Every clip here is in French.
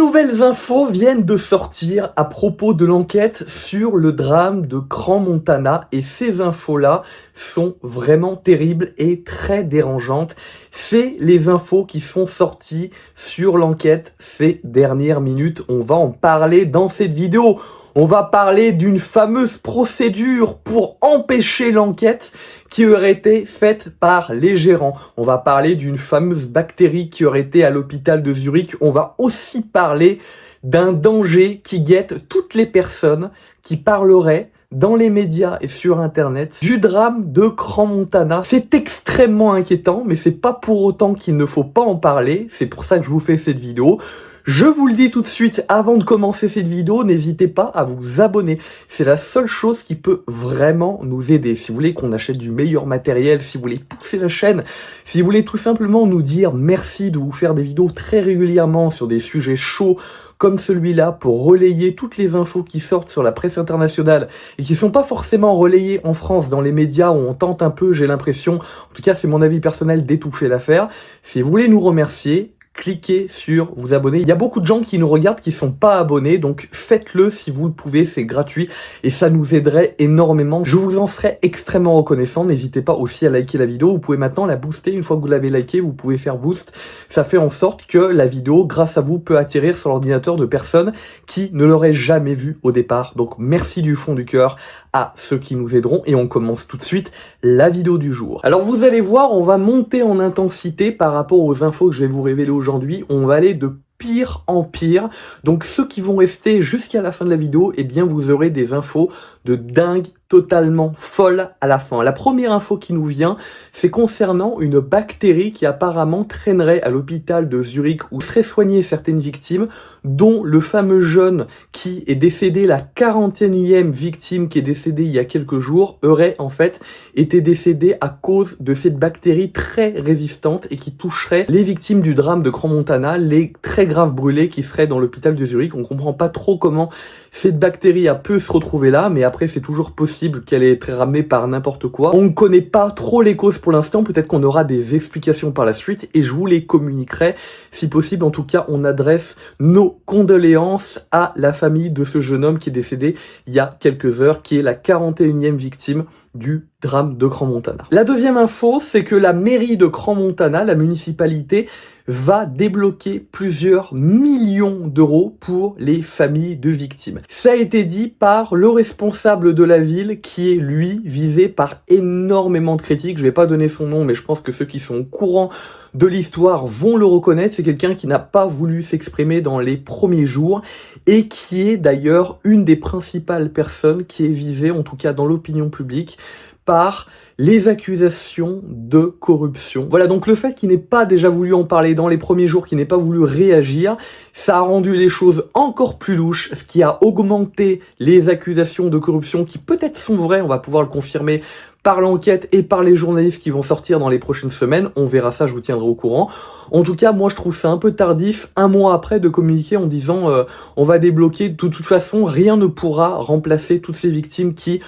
nouvelles infos viennent de sortir à propos de l'enquête sur le drame de Crans-Montana et ces infos-là sont vraiment terribles et très dérangeantes. C'est les infos qui sont sorties sur l'enquête ces dernières minutes. On va en parler dans cette vidéo. On va parler d'une fameuse procédure pour empêcher l'enquête qui aurait été faite par les gérants. On va parler d'une fameuse bactérie qui aurait été à l'hôpital de Zurich. On va aussi parler d'un danger qui guette toutes les personnes qui parleraient dans les médias et sur internet du drame de Crans-Montana. C'est extrêmement inquiétant, mais c'est pas pour autant qu'il ne faut pas en parler. C'est pour ça que je vous fais cette vidéo. Je vous le dis tout de suite, avant de commencer cette vidéo, n'hésitez pas à vous abonner. C'est la seule chose qui peut vraiment nous aider. Si vous voulez qu'on achète du meilleur matériel, si vous voulez pousser la chaîne, si vous voulez tout simplement nous dire merci de vous faire des vidéos très régulièrement sur des sujets chauds comme celui-là pour relayer toutes les infos qui sortent sur la presse internationale et qui sont pas forcément relayées en France dans les médias où on tente un peu, j'ai l'impression, en tout cas c'est mon avis personnel, d'étouffer l'affaire. Si vous voulez nous remercier, cliquez sur vous abonner. Il y a beaucoup de gens qui nous regardent qui sont pas abonnés, donc faites-le si vous le pouvez, c'est gratuit et ça nous aiderait énormément. Je vous en serais extrêmement reconnaissant. N'hésitez pas aussi à liker la vidéo. Vous pouvez maintenant la booster. Une fois que vous l'avez liké, vous pouvez faire boost. Ça fait en sorte que la vidéo, grâce à vous, peut atterrir sur l'ordinateur de personnes qui ne l'auraient jamais vue au départ. Donc merci du fond du cœur à ceux qui nous aideront et on commence tout de suite la vidéo du jour. Alors vous allez voir, on va monter en intensité par rapport aux infos que je vais vous révéler aujourd'hui. On va aller de pire en pire. Donc ceux qui vont rester jusqu'à la fin de la vidéo, eh bien vous aurez des infos de dingue, totalement folle à la fin. La première info qui nous vient, c'est concernant une bactérie qui apparemment traînerait à l'hôpital de Zurich où seraient soignées certaines victimes, dont le fameux jeune qui est décédé, la 41e victime qui est décédée il y a quelques jours, aurait en fait été décédée à cause de cette bactérie très résistante et qui toucherait les victimes du drame de Crans-Montana, les très graves brûlés qui seraient dans l'hôpital de Zurich. On comprend pas trop comment cette bactérie a pu se retrouver là, mais après c'est toujours possible qu'elle ait été ramenée par n'importe quoi. On ne connaît pas trop les causes pour l'instant, peut-être qu'on aura des explications par la suite et je vous les communiquerai si possible. En tout cas, on adresse nos condoléances à la famille de ce jeune homme qui est décédé il y a quelques heures, qui est la 41e victime du drame de Crans-Montana. La deuxième info, c'est que la mairie de Crans-Montana, la municipalité, va débloquer plusieurs millions d'euros pour les familles de victimes. Ça a été dit par le responsable de la ville qui est, lui, visé par énormément de critiques. Je vais pas donner son nom, mais je pense que ceux qui sont au courant de l'histoire vont le reconnaître. C'est quelqu'un qui n'a pas voulu s'exprimer dans les premiers jours et qui est d'ailleurs une des principales personnes qui est visée, en tout cas dans l'opinion publique, par les accusations de corruption. Voilà, donc le fait qu'il n'ait pas déjà voulu en parler dans les premiers jours, qu'il n'ait pas voulu réagir, ça a rendu les choses encore plus louches, ce qui a augmenté les accusations de corruption qui peut-être sont vraies, on va pouvoir le confirmer par l'enquête et par les journalistes qui vont sortir dans les prochaines semaines. On verra ça, je vous tiendrai au courant. En tout cas, moi je trouve ça un peu tardif, un mois après, de communiquer en disant on va débloquer. De toute façon, rien ne pourra remplacer toutes ces victimes qui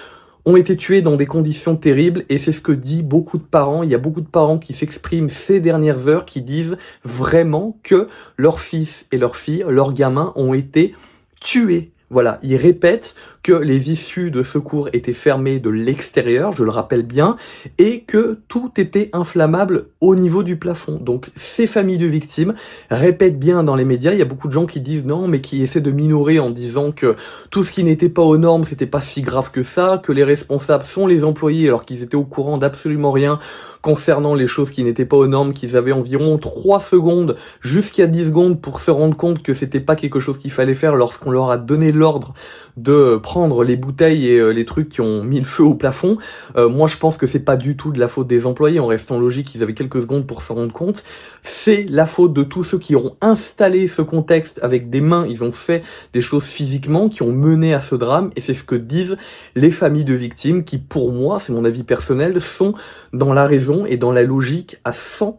ont été tués dans des conditions terribles et c'est ce que dit beaucoup de parents. Il y a beaucoup de parents qui s'expriment ces dernières heures, qui disent vraiment que leurs fils et leurs filles, leurs gamins ont été tués. Voilà, ils répètent que les issues de secours étaient fermées de l'extérieur, je le rappelle bien, et que tout était inflammable au niveau du plafond. Donc ces familles de victimes répètent bien dans les médias. Il y a beaucoup de gens qui disent non, mais qui essaient de minorer en disant que tout ce qui n'était pas aux normes, c'était pas si grave que ça, que les responsables sont les employés alors qu'ils étaient au courant d'absolument rien concernant les choses qui n'étaient pas aux normes, qu'ils avaient environ 3 secondes jusqu'à 10 secondes pour se rendre compte que c'était pas quelque chose qu'il fallait faire lorsqu'on leur a donné l'ordre de prendre les bouteilles et les trucs qui ont mis le feu au plafond. Moi je pense que c'est pas du tout de la faute des employés, en restant logique, ils avaient quelques secondes pour s'en rendre compte. C'est la faute de tous ceux qui ont installé ce contexte avec des mains, ils ont fait des choses physiquement qui ont mené à ce drame et c'est ce que disent les familles de victimes qui, pour moi, c'est mon avis personnel, sont dans la raison et dans la logique à 100%.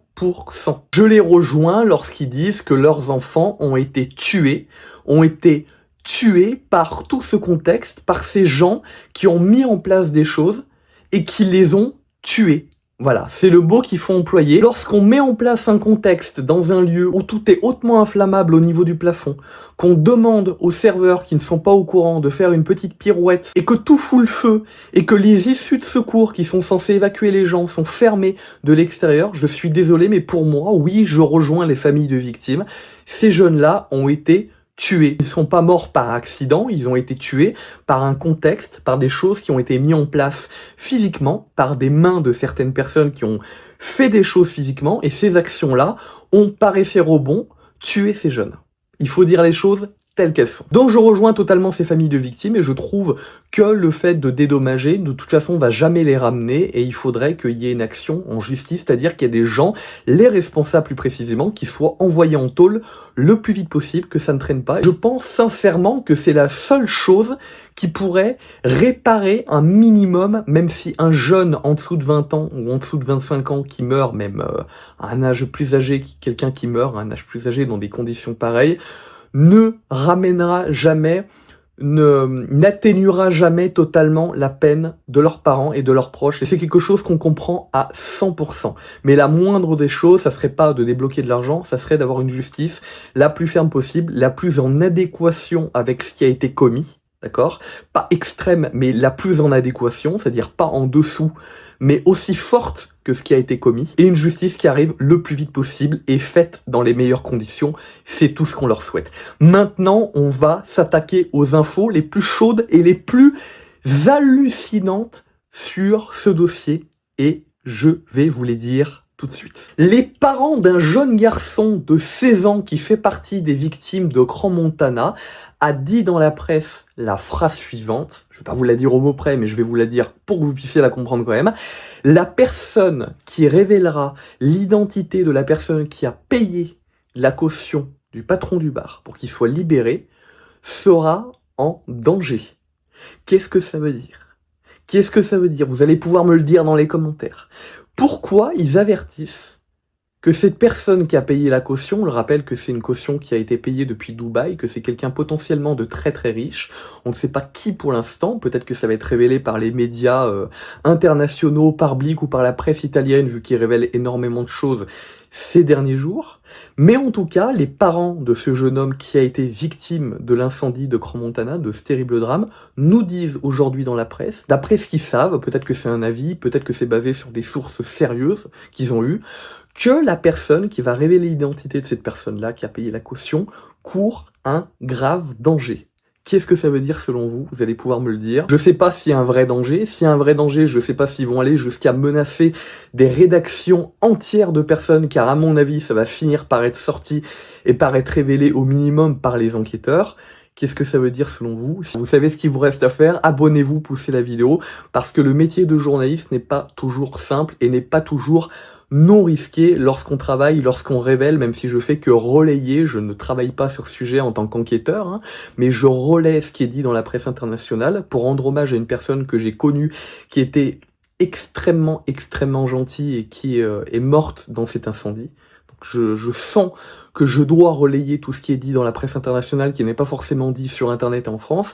Je les rejoins lorsqu'ils disent que leurs enfants ont été tués par tout ce contexte, par ces gens qui ont mis en place des choses et qui les ont tués. Voilà, c'est le mot qu'il faut employer. Lorsqu'on met en place un contexte dans un lieu où tout est hautement inflammable au niveau du plafond, qu'on demande aux serveurs qui ne sont pas au courant de faire une petite pirouette et que tout fout le feu et que les issues de secours qui sont censées évacuer les gens sont fermées de l'extérieur, je suis désolé, mais pour moi, oui, je rejoins les familles de victimes. Ces jeunes-là ont été tués. Ils ne sont pas morts par accident, ils ont été tués par un contexte, par des choses qui ont été mises en place physiquement, par des mains de certaines personnes qui ont fait des choses physiquement, et ces actions-là ont, par effet rebond, tué ces jeunes. Il faut dire les choses telles qu'elles sont. Donc je rejoins totalement ces familles de victimes et je trouve que le fait de dédommager, de toute façon, va jamais les ramener et il faudrait qu'il y ait une action en justice, c'est-à-dire qu'il y ait des gens, les responsables plus précisément, qui soient envoyés en tôle le plus vite possible, que ça ne traîne pas. Je pense sincèrement que c'est la seule chose qui pourrait réparer un minimum, même si un jeune en dessous de 20 ans ou en dessous de 25 ans qui meurt, même à un âge plus âgé, quelqu'un qui meurt à un âge plus âgé dans des conditions pareilles, ne ramènera jamais, n'atténuera jamais totalement la peine de leurs parents et de leurs proches. Et c'est quelque chose qu'on comprend à 100%. Mais la moindre des choses, ça serait pas de débloquer de l'argent, ça serait d'avoir une justice la plus ferme possible, la plus en adéquation avec ce qui a été commis. D'accord? Pas extrême, mais la plus en adéquation, c'est-à-dire pas en dessous, mais aussi forte que ce qui a été commis, et une justice qui arrive le plus vite possible et faite dans les meilleures conditions. C'est tout ce qu'on leur souhaite. Maintenant, on va s'attaquer aux infos les plus chaudes et les plus hallucinantes sur ce dossier, et je vais vous les dire tout de suite. Les parents d'un jeune garçon de 16 ans qui fait partie des victimes de Crans-Montana a dit dans la presse la phrase suivante, je vais pas vous la dire au mot près, mais je vais vous la dire pour que vous puissiez la comprendre quand même. La personne qui révélera l'identité de la personne qui a payé la caution du patron du bar pour qu'il soit libéré sera en danger. Qu'est-ce que ça veut dire? Qu'est-ce que ça veut dire? Vous allez pouvoir me le dire dans les commentaires. Pourquoi ils avertissent que cette personne qui a payé la caution, on le rappelle que c'est une caution qui a été payée depuis Dubaï, que c'est quelqu'un potentiellement de très très riche, on ne sait pas qui pour l'instant, peut-être que ça va être révélé par les médias internationaux, par Blick ou par la presse italienne, vu qu'ils révèlent énormément de choses ces derniers jours, mais en tout cas, les parents de ce jeune homme qui a été victime de l'incendie de Crans-Montana, de ce terrible drame, nous disent aujourd'hui dans la presse, d'après ce qu'ils savent, peut-être que c'est un avis, peut-être que c'est basé sur des sources sérieuses qu'ils ont eues, que la personne qui va révéler l'identité de cette personne-là, qui a payé la caution, court un grave danger. Qu'est-ce que ça veut dire selon vous? Vous allez pouvoir me le dire. Je sais pas s'il y a un vrai danger. S'il y a un vrai danger, je sais pas s'ils vont aller jusqu'à menacer des rédactions entières de personnes, car à mon avis, ça va finir par être sorti et par être révélé au minimum par les enquêteurs. Qu'est-ce que ça veut dire selon vous? Si vous savez ce qu'il vous reste à faire, abonnez-vous, poussez la vidéo, parce que le métier de journaliste n'est pas toujours simple et n'est pas toujours non risqué lorsqu'on travaille, lorsqu'on révèle, même si je fais que relayer, je ne travaille pas sur ce sujet en tant qu'enquêteur, hein, mais je relaie ce qui est dit dans la presse internationale pour rendre hommage à une personne que j'ai connue, qui était extrêmement gentille et qui est morte dans cet incendie. Donc je sens que je dois relayer tout ce qui est dit dans la presse internationale, qui n'est pas forcément dit sur Internet en France,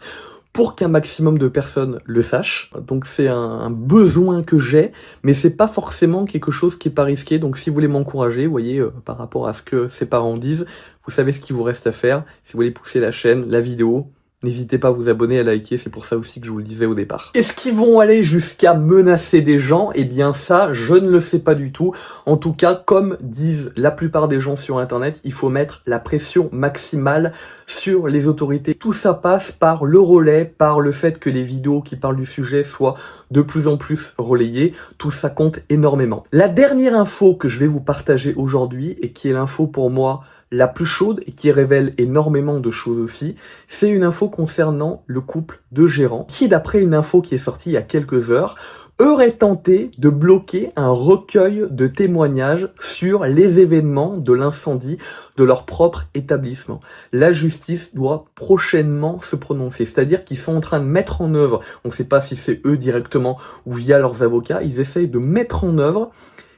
pour qu'un maximum de personnes le sachent. Donc c'est un besoin que j'ai, mais c'est pas forcément quelque chose qui est pas risqué. Donc si vous voulez m'encourager, vous voyez, par rapport à ce que ses parents disent, vous savez ce qu'il vous reste à faire. Si vous voulez pousser la chaîne, la vidéo, n'hésitez pas à vous abonner, à liker, c'est pour ça aussi que je vous le disais au départ. Est-ce qu'ils vont aller jusqu'à menacer des gens? Eh bien ça, je ne le sais pas du tout. En tout cas, comme disent la plupart des gens sur Internet, il faut mettre la pression maximale sur les autorités. Tout ça passe par le relais, par le fait que les vidéos qui parlent du sujet soient de plus en plus relayées. Tout ça compte énormément. La dernière info que je vais vous partager aujourd'hui, et qui est l'info pour moi la plus chaude et qui révèle énormément de choses aussi, c'est une info concernant le couple de gérants qui, d'après une info qui est sortie il y a quelques heures, aurait tenté de bloquer un recueil de témoignages sur les événements de l'incendie de leur propre établissement. La justice doit prochainement se prononcer, c'est-à-dire qu'ils sont en train de mettre en œuvre, on ne sait pas si c'est eux directement ou via leurs avocats, ils essayent de mettre en œuvre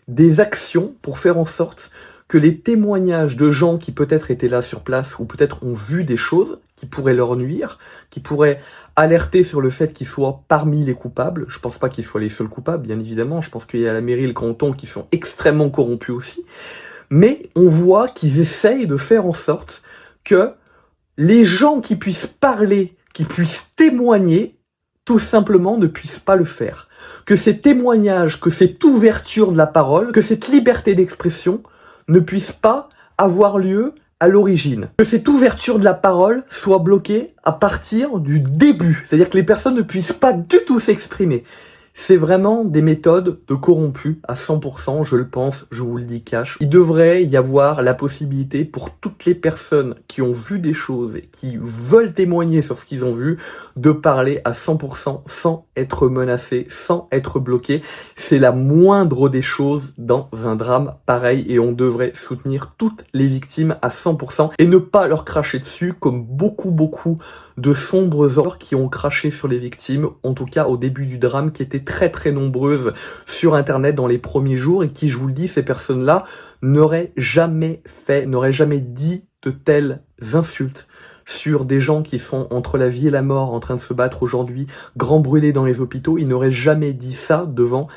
des actions pour faire en sorte que les témoignages de gens qui peut-être étaient là sur place ou peut-être ont vu des choses qui pourraient leur nuire, qui pourraient alerter sur le fait qu'ils soient parmi les coupables. Je pense pas qu'ils soient les seuls coupables, bien évidemment. Je pense qu'il y a la mairie et le canton qui sont extrêmement corrompus aussi. Mais on voit qu'ils essayent de faire en sorte que les gens qui puissent parler, qui puissent témoigner, tout simplement ne puissent pas le faire. Que ces témoignages, que cette ouverture de la parole, que cette liberté d'expression ne puisse pas avoir lieu à l'origine. Que cette ouverture de la parole soit bloquée à partir du début. C'est-à-dire que les personnes ne puissent pas du tout s'exprimer. C'est vraiment des méthodes de corrompus à 100%, je le pense, je vous le dis cash. Il devrait y avoir la possibilité pour toutes les personnes qui ont vu des choses et qui veulent témoigner sur ce qu'ils ont vu, de parler à 100% sans être menacés, sans être bloqués. C'est la moindre des choses dans un drame pareil et on devrait soutenir toutes les victimes à 100% et ne pas leur cracher dessus comme beaucoup de sombres ordres qui ont craché sur les victimes, en tout cas au début du drame, qui étaient très nombreuses sur internet dans les premiers jours et qui, je vous le dis, ces personnes-là n'auraient jamais dit de telles insultes sur des gens qui sont entre la vie et la mort en train de se battre aujourd'hui, grands brûlés dans les hôpitaux. Ils n'auraient jamais dit ça devant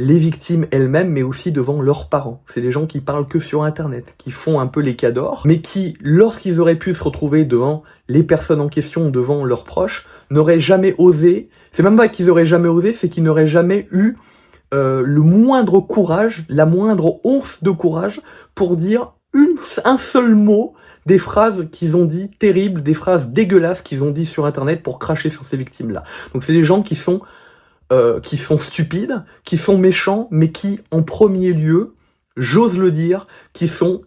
les victimes elles-mêmes, mais aussi devant leurs parents. C'est des gens qui parlent que sur Internet, qui font un peu les cadors, mais qui, lorsqu'ils auraient pu se retrouver devant les personnes en question, devant leurs proches, n'auraient jamais osé, c'est même pas qu'ils auraient jamais osé, c'est qu'ils n'auraient jamais eu le moindre courage, la moindre once de courage pour dire un seul mot des phrases qu'ils ont dit terribles, des phrases dégueulasses qu'ils ont dit sur Internet pour cracher sur ces victimes-là. Donc c'est des gens qui sont stupides, qui sont méchants, mais qui, en premier lieu, j'ose le dire, qui sont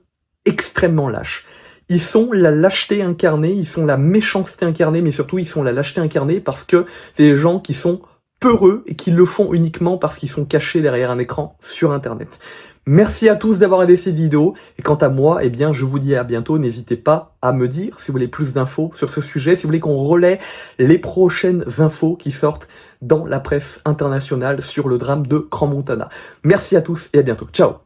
extrêmement lâches. Ils sont la lâcheté incarnée, ils sont la méchanceté incarnée, mais surtout ils sont la lâcheté incarnée parce que c'est des gens qui sont peureux et qui le font uniquement parce qu'ils sont cachés derrière un écran sur Internet. Merci à tous d'avoir aidé cette vidéo, et quant à moi, eh bien, je vous dis à bientôt. N'hésitez pas à me dire si vous voulez plus d'infos sur ce sujet, si vous voulez qu'on relaie les prochaines infos qui sortent dans la presse internationale sur le drame de Crans-Montana. Merci à tous et à bientôt. Ciao!